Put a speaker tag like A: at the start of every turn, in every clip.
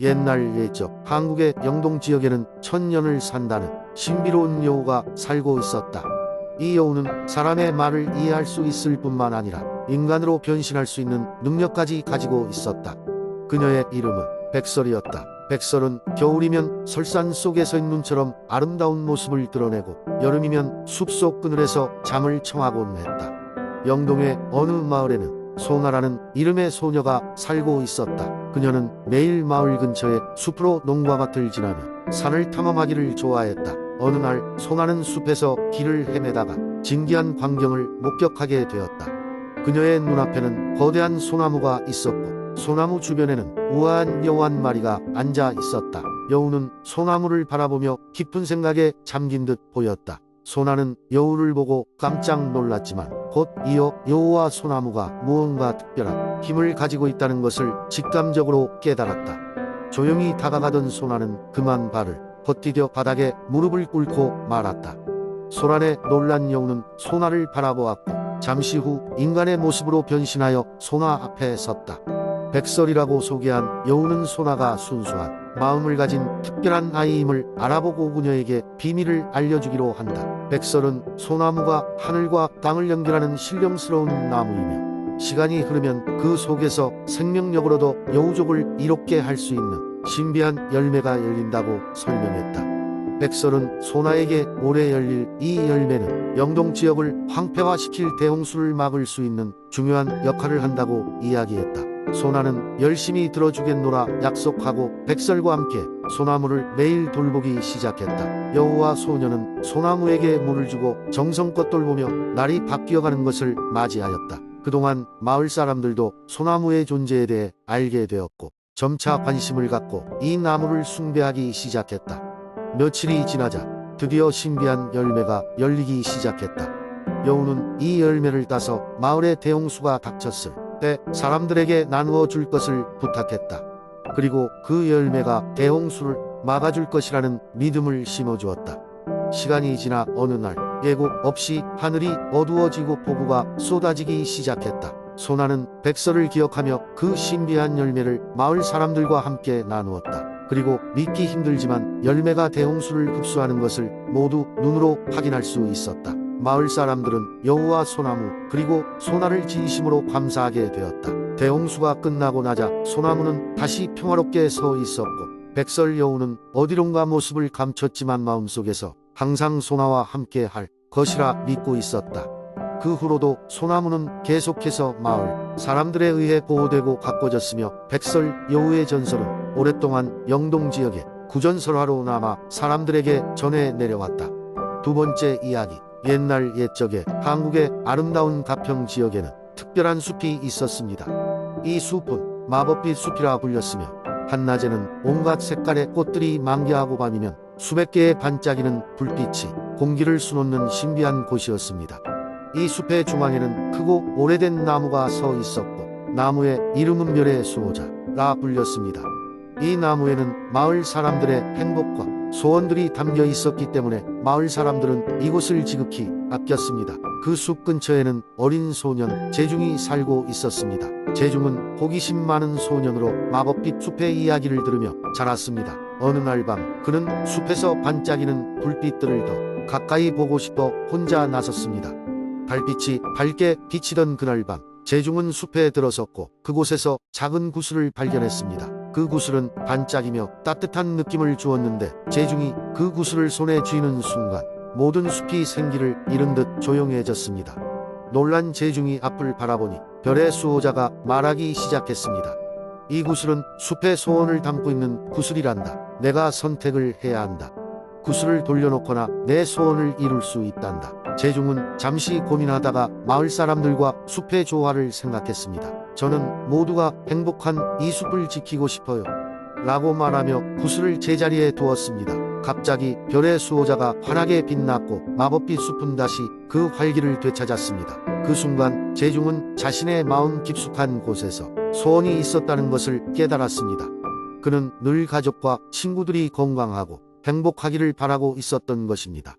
A: 옛날 옛적 한국의 영동 지역에는 천년을 산다는 신비로운 여우가 살고 있었다. 이 여우는 사람의 말을 이해할 수 있을 뿐만 아니라 인간으로 변신할 수 있는 능력까지 가지고 있었다. 그녀의 이름은 백설이었다. 백설은 겨울이면 설산 속에 서 있는 눈처럼 아름다운 모습을 드러내고 여름이면 숲속 그늘에서 잠을 청하곤 했다. 영동의 어느 마을에는 소나라는 이름의 소녀가 살고 있었다. 그녀는 매일 마을 근처의 숲으로 농과 밭을 지나며 산을 탐험하기를 좋아했다. 어느 날 소나는 숲에서 길을 헤매다가 진기한 광경을 목격하게 되었다. 그녀의 눈앞에는 거대한 소나무가 있었고 소나무 주변에는 우아한 여우 한 마리가 앉아 있었다. 여우는 소나무를 바라보며 깊은 생각에 잠긴 듯 보였다. 소나는 여우를 보고 깜짝 놀랐지만 곧 이어 여우와 소나무가 무언가 특별한 힘을 가지고 있다는 것을 직감적으로 깨달았다. 조용히 다가가던 소나는 그만 발을 헛디뎌 바닥에 무릎을 꿇고 말았다. 소란에 놀란 여우는 소나를 바라보았고 잠시 후 인간의 모습으로 변신하여 소나 앞에 섰다. 백설이라고 소개한 여우는 소나가 순수한 마음을 가진 특별한 아이임을 알아보고 그녀에게 비밀을 알려주기로 한다. 백설은 소나무가 하늘과 땅을 연결하는 신령스러운 나무이며 시간이 흐르면 그 속에서 생명력으로도 여우족을 이롭게 할 수 있는 신비한 열매가 열린다고 설명했다. 백설은 소나에게 올해 열릴 이 열매는 영동 지역을 황폐화시킬 대홍수를 막을 수 있는 중요한 역할을 한다고 이야기했다. 소나는 열심히 들어주겠노라 약속하고 백설과 함께 소나무를 매일 돌보기 시작했다. 여우와 소녀는 소나무에게 물을 주고 정성껏 돌보며 날이 바뀌어가는 것을 맞이하였다. 그동안 마을 사람들도 소나무의 존재에 대해 알게 되었고 점차 관심을 갖고 이 나무를 숭배하기 시작했다. 며칠이 지나자 드디어 신비한 열매가 열리기 시작했다. 여우는 이 열매를 따서 마을에 대홍수가 닥쳤을 때 사람들에게 나누어 줄 것을 부탁했다. 그리고 그 열매가 대홍수를 막아줄 것이라는 믿음을 심어주었다. 시간이 지나 어느 날 예고 없이 하늘이 어두워지고 폭우가 쏟아지기 시작했다. 소나는 백설을 기억하며 그 신비한 열매를 마을 사람들과 함께 나누었다. 그리고 믿기 힘들지만 열매가 대홍수를 흡수하는 것을 모두 눈으로 확인할 수 있었다. 마을 사람들은 여우와 소나무 그리고 소나를 진심으로 감사하게 되었다. 대홍수가 끝나고 나자 소나무는 다시 평화롭게 서 있었고 백설 여우는 어디론가 모습을 감췄지만 마음속에서 항상 소나와 함께 할 것이라 믿고 있었다. 그 후로도 소나무는 계속해서 마을 사람들에 의해 보호되고 가꿔졌으며 백설 여우의 전설은 오랫동안 영동 지역의 구전설화로 남아 사람들에게 전해 내려왔다. 두 번째 이야기. 옛날 옛적에 한국의 아름다운 가평 지역에는 특별한 숲이 있었습니다. 이 숲은 마법빛 숲이라 불렸으며 한낮에는 온갖 색깔의 꽃들이 만개하고 밤이면 수백 개의 반짝이는 불빛이 공기를 수놓는 신비한 곳이었습니다. 이 숲의 중앙에는 크고 오래된 나무가 서 있었고 나무의 이름은 별의 수호자라 불렸습니다. 이 나무에는 마을 사람들의 행복과 소원들이 담겨 있었기 때문에 마을 사람들은 이곳을 지극히 아꼈습니다. 그 숲 근처에는 어린 소년 재중이 살고 있었습니다. 재중은 호기심 많은 소년으로 마법빛 숲의 이야기를 들으며 자랐습니다. 어느 날 밤 그는 숲에서 반짝이는 불빛들을 더 가까이 보고 싶어 혼자 나섰습니다. 달빛이 밝게 비치던 그날 밤 재중은 숲에 들어섰고 그곳에서 작은 구슬을 발견했습니다. 그 구슬은 반짝이며 따뜻한 느낌을 주었는데 재중이 그 구슬을 손에 쥐는 순간 모든 숲이 생기를 잃은 듯 조용해졌습니다. 놀란 재중이 앞을 바라보니 별의 수호자가 말하기 시작했습니다. 이 구슬은 숲의 소원을 담고 있는 구슬이란다. 내가 선택을 해야 한다. 구슬을 돌려놓거나 내 소원을 이룰 수 있단다. 재중은 잠시 고민하다가 마을 사람들과 숲의 조화를 생각했습니다. 저는 모두가 행복한 이 숲을 지키고 싶어요 라고 말하며 구슬을 제자리에 두었습니다. 갑자기 별의 수호자가 환하게 빛났고 마법빛 숲은 다시 그 활기를 되찾았습니다. 그 순간 재중은 자신의 마음 깊숙한 곳에서 소원이 있었다는 것을 깨달았습니다. 그는 늘 가족과 친구들이 건강하고 행복하기를 바라고 있었던 것입니다.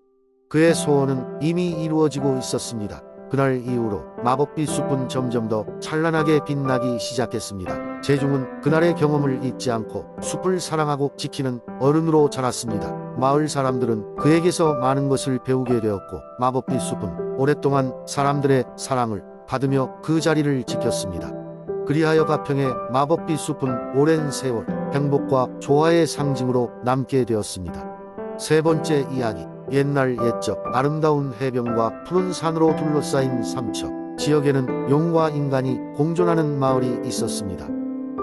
A: 그의 소원은 이미 이루어지고 있었습니다. 그날 이후로 마법빛 숲은 점점 더 찬란하게 빛나기 시작했습니다. 재중은 그날의 경험을 잊지 않고 숲을 사랑하고 지키는 어른으로 자랐습니다. 마을 사람들은 그에게서 많은 것을 배우게 되었고 마법빛 숲은 오랫동안 사람들의 사랑을 받으며 그 자리를 지켰습니다. 그리하여 가평의 마법빛 숲은 오랜 세월 행복과 조화의 상징으로 남게 되었습니다. 세 번째 이야기. 옛날 옛적 아름다운 해변과 푸른 산으로 둘러싸인 삼척 지역에는 용과 인간이 공존하는 마을이 있었습니다.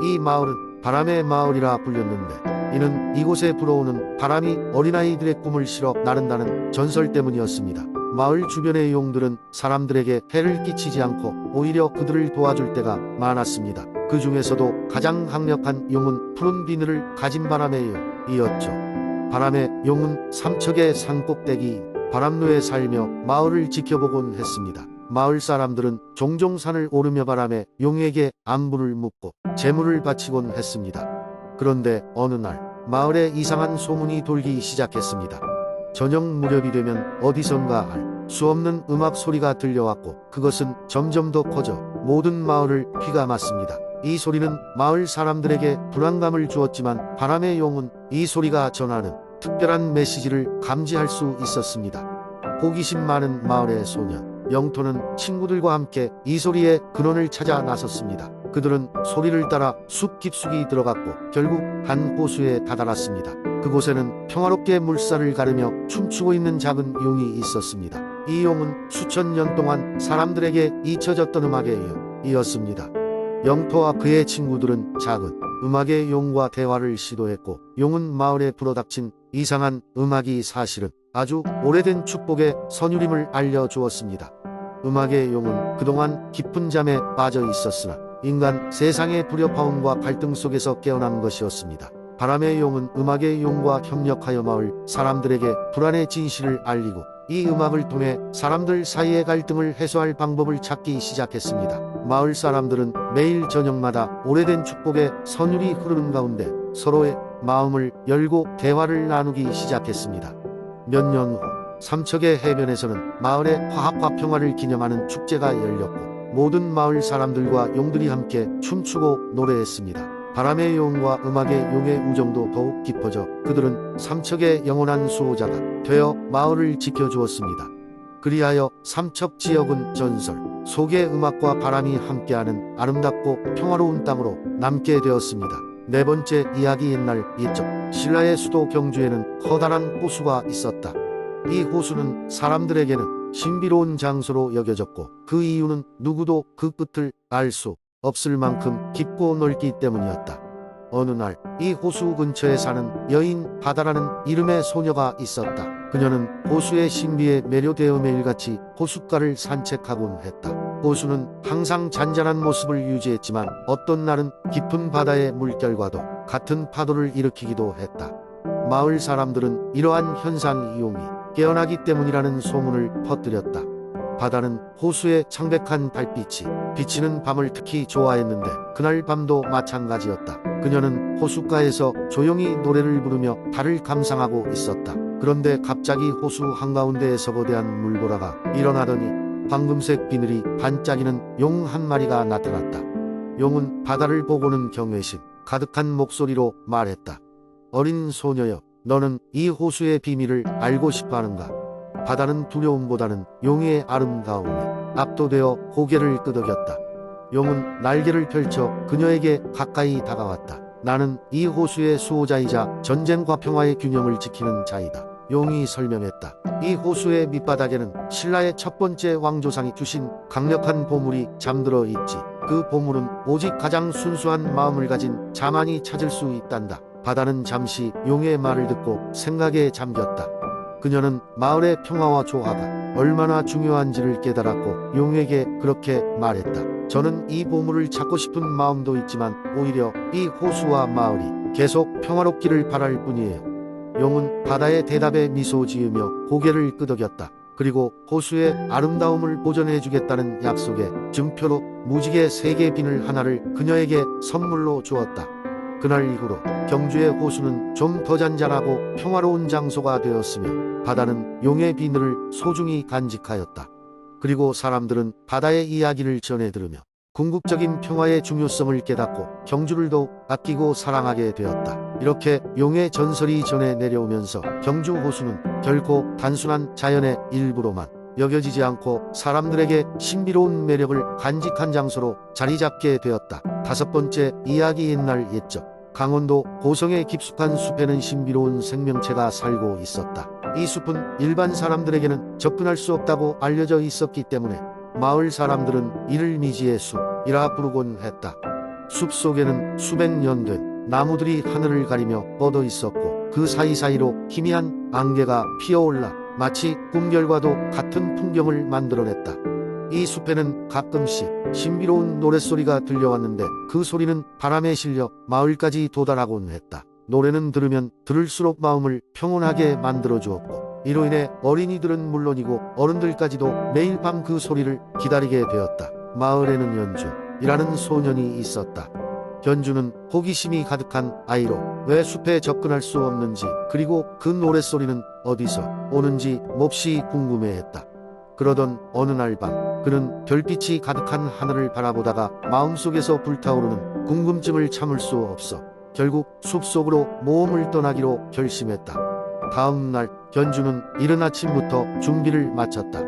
A: 이 마을은 바람의 마을이라 불렸는데 이는 이곳에 불어오는 바람이 어린아이들의 꿈을 실어 나른다는 전설 때문이었습니다. 마을 주변의 용들은 사람들에게 해를 끼치지 않고 오히려 그들을 도와줄 때가 많았습니다. 그 중에서도 가장 강력한 용은 푸른 비늘을 가진 바람의 용이었죠. 바람의 용은 삼척의 산꼭대기 바람루에 살며 마을을 지켜보곤 했습니다. 마을 사람들은 종종 산을 오르며 바람의 용에게 안부를 묻고 제물을 바치곤 했습니다. 그런데 어느 날 마을에 이상한 소문이 돌기 시작했습니다. 저녁 무렵이 되면 어디선가 알 수 없는 음악 소리가 들려왔고 그것은 점점 더 커져 모든 마을을 휘감았습니다. 이 소리는 마을 사람들에게 불안감을 주었지만 바람의 용은 이 소리가 전하는 특별한 메시지를 감지할 수 있었습니다. 호기심 많은 마을의 소년 영토는 친구들과 함께 이 소리의 근원을 찾아 나섰습니다. 그들은 소리를 따라 숲 깊숙이 들어갔고 결국 한 호수에 다다랐습니다. 그곳에는 평화롭게 물살을 가르며 춤추고 있는 작은 용이 있었습니다. 이 용은 수천 년 동안 사람들에게 잊혀졌던 음악의 용이었습니다. 영토와 그의 친구들은 작은 음악의 용과 대화를 시도했고 용은 마을에 불어닥친 이상한 음악이 사실은 아주 오래된 축복의 선율임을 알려주었습니다. 음악의 용은 그동안 깊은 잠에 빠져 있었으나 인간 세상의 불협화음과 갈등 속에서 깨어난 것이었습니다. 바람의 용은 음악의 용과 협력하여 마을 사람들에게 불안의 진실을 알리고 이 음악을 통해 사람들 사이의 갈등을 해소할 방법을 찾기 시작했습니다. 마을 사람들은 매일 저녁마다 오래된 축복의 선율이 흐르는 가운데 서로의 마음을 열고 대화를 나누기 시작했습니다. 몇 년 후 삼척의 해변에서는 마을의 화합과 평화를 기념하는 축제가 열렸고 모든 마을 사람들과 용들이 함께 춤추고 노래했습니다. 바람의 용과 음악의 용의 우정도 더욱 깊어져 그들은 삼척의 영원한 수호자가 되어 마을을 지켜주었습니다. 그리하여 삼척 지역은 전설 속의 음악과 바람이 함께하는 아름답고 평화로운 땅으로 남게 되었습니다. 네 번째 이야기. 옛날 옛적 신라의 수도 경주에는 커다란 호수가 있었다. 이 호수는 사람들에게는 신비로운 장소로 여겨졌고 그 이유는 누구도 그 끝을 알 수 없을 만큼 깊고 넓기 때문이었다. 어느 날 이 호수 근처에 사는 여인 바다라는 이름의 소녀가 있었다. 그녀는 호수의 신비에 매료되어 매일같이 호숫가를 산책하곤 했다. 호수는 항상 잔잔한 모습을 유지했지만 어떤 날은 깊은 바다의 물결과도 같은 파도를 일으키기도 했다. 마을 사람들은 이러한 현상이 용이 깨어나기 때문이라는 소문을 퍼뜨렸다. 바다는 호수의 창백한 달빛이 비치는 밤을 특히 좋아했는데 그날 밤도 마찬가지였다. 그녀는 호숫가에서 조용히 노래를 부르며 달을 감상하고 있었다. 그런데 갑자기 호수 한가운데에서 거대한 물보라가 일어나더니 황금색 비늘이 반짝이는 용 한 마리가 나타났다. 용은 바다를 보고는 경외심 가득한 목소리로 말했다. 어린 소녀여, 너는 이 호수의 비밀을 알고 싶어 하는가? 바다는 두려움보다는 용의 아름다움에 압도되어 고개를 끄덕였다. 용은 날개를 펼쳐 그녀에게 가까이 다가왔다. 나는 이 호수의 수호자이자 전쟁과 평화의 균형을 지키는 자이다. 용이 설명했다. 이 호수의 밑바닥에는 신라의 첫 번째 왕조상이 주신 강력한 보물이 잠들어 있지. 그 보물은 오직 가장 순수한 마음을 가진 자만이 찾을 수 있단다. 바다는 잠시 용의 말을 듣고 생각에 잠겼다. 그녀는 마을의 평화와 조화가 얼마나 중요한지를 깨달았고 용에게 그렇게 말했다. 저는 이 보물을 찾고 싶은 마음도 있지만 오히려 이 호수와 마을이 계속 평화롭기를 바랄 뿐이에요. 용은 바다의 대답에 미소 지으며 고개를 끄덕였다. 그리고 호수의 아름다움을 보존해주겠다는 약속의 증표로 무지개 3개 비늘 하나를 그녀에게 선물로 주었다. 그날 이후로 경주의 호수는 좀 더 잔잔하고 평화로운 장소가 되었으며 바다는 용의 비늘을 소중히 간직하였다. 그리고 사람들은 바다의 이야기를 전해 들으며 궁극적인 평화의 중요성을 깨닫고 경주를 더욱 아끼고 사랑하게 되었다. 이렇게 용의 전설이 전해 내려오면서 경주 호수는 결코 단순한 자연의 일부로만 여겨지지 않고 사람들에게 신비로운 매력을 간직한 장소로 자리 잡게 되었다. 다섯 번째 이야기. 옛날 옛적 강원도 고성의 깊숙한 숲에는 신비로운 생명체가 살고 있었다. 이 숲은 일반 사람들에게는 접근할 수 없다고 알려져 있었기 때문에 마을 사람들은 이를 미지의 숲이라 부르곤 했다. 숲 속에는 수백 년 된 나무들이 하늘을 가리며 뻗어 있었고 그 사이사이로 희미한 안개가 피어올라 마치 꿈결과도 같은 풍경을 만들어냈다. 이 숲에는 가끔씩 신비로운 노랫소리가 들려왔는데 그 소리는 바람에 실려 마을까지 도달하곤 했다. 노래는 들으면 들을수록 마음을 평온하게 만들어 주었고 이로 인해 어린이들은 물론이고 어른들까지도 매일 밤 그 소리를 기다리게 되었다. 마을에는 연주이라는 소년이 있었다. 견주는 호기심이 가득한 아이로 왜 숲에 접근할 수 없는지 그리고 그 노랫소리는 어디서 오는지 몹시 궁금해했다. 그러던 어느 날 밤 그는 별빛이 가득한 하늘을 바라보다가 마음속에서 불타오르는 궁금증을 참을 수 없어 결국 숲속으로 모험을 떠나기로 결심했다. 다음 날 견주는 이른 아침부터 준비를 마쳤다.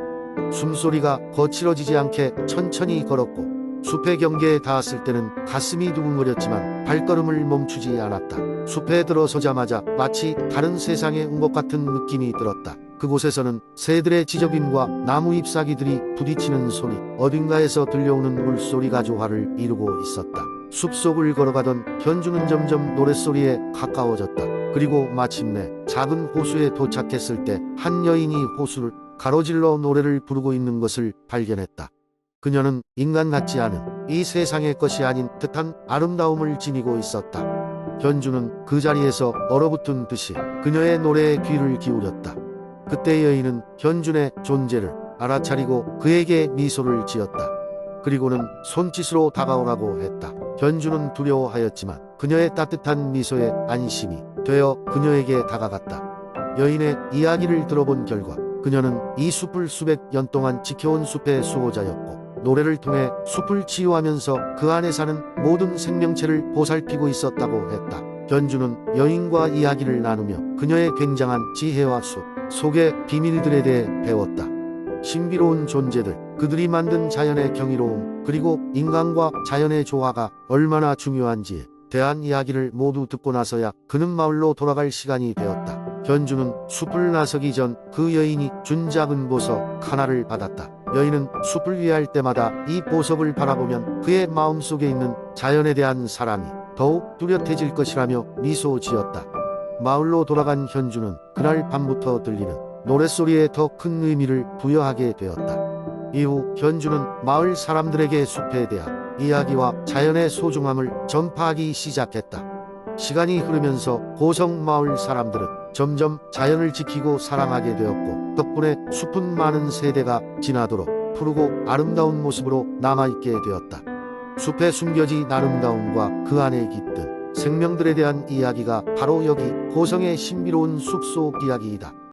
A: 숨소리가 거칠어지지 않게 천천히 걸었고 숲의 경계에 닿았을 때는 가슴이 두근거렸지만 발걸음을 멈추지 않았다. 숲에 들어서자마자 마치 다른 세상에 온 것 같은 느낌이 들었다. 그곳에서는 새들의 지저귀과 나무 잎사귀들이 부딪히는 소리, 어딘가에서 들려오는 물소리가 조화를 이루고 있었다. 숲속을 걸어가던 견주는 점점 노랫소리에 가까워졌다. 그리고 마침내 작은 호수에 도착했을 때 한 여인이 호수를 가로질러 노래를 부르고 있는 것을 발견했다. 그녀는 인간 같지 않은 이 세상의 것이 아닌 듯한 아름다움을 지니고 있었다. 견주는 그 자리에서 얼어붙은 듯이 그녀의 노래에 귀를 기울였다. 그때 여인은 견준의 존재를 알아차리고 그에게 미소를 지었다. 그리고는 손짓으로 다가오라고 했다. 견주는 두려워하였지만 그녀의 따뜻한 미소에 안심이 되어 그녀에게 다가갔다. 여인의 이야기를 들어본 결과 그녀는 이 숲을 수백 년 동안 지켜온 숲의 수호자였고 노래를 통해 숲을 치유하면서 그 안에 사는 모든 생명체를 보살피고 있었다고 했다. 견주는 여인과 이야기를 나누며 그녀의 굉장한 지혜와 숲 속의 비밀들에 대해 배웠다. 신비로운 존재들, 그들이 만든 자연의 경이로움, 그리고 인간과 자연의 조화가 얼마나 중요한지에 대한 이야기를 모두 듣고 나서야 그는 마을로 돌아갈 시간이 되었다. 견주는 숲을 나서기 전 그 여인이 준 작은 보석 하나를 받았다. 여인은 숲을 위할 때마다 이 보석을 바라보면 그의 마음속에 있는 자연에 대한 사랑이 더욱 뚜렷해질 것이라며 미소 지었다. 마을로 돌아간 견주는 그날 밤부터 들리는 노랫소리에 더 큰 의미를 부여하게 되었다. 이후 견주는 마을 사람들에게 숲에 대한 이야기와 자연의 소중함을 전파하기 시작했다. 시간이 흐르면서 고성 마을 사람들은 점점 자연을 지키고 사랑하게 되었고 덕분에 숲은 많은 세대가 지나도록 푸르고 아름다운 모습으로 남아있게 되었다. 숲에 숨겨진 아름다움과 그 안에 깃든 생명들에 대한 이야기가 바로 여기 고성의 신비로운 숲속 이야기이다.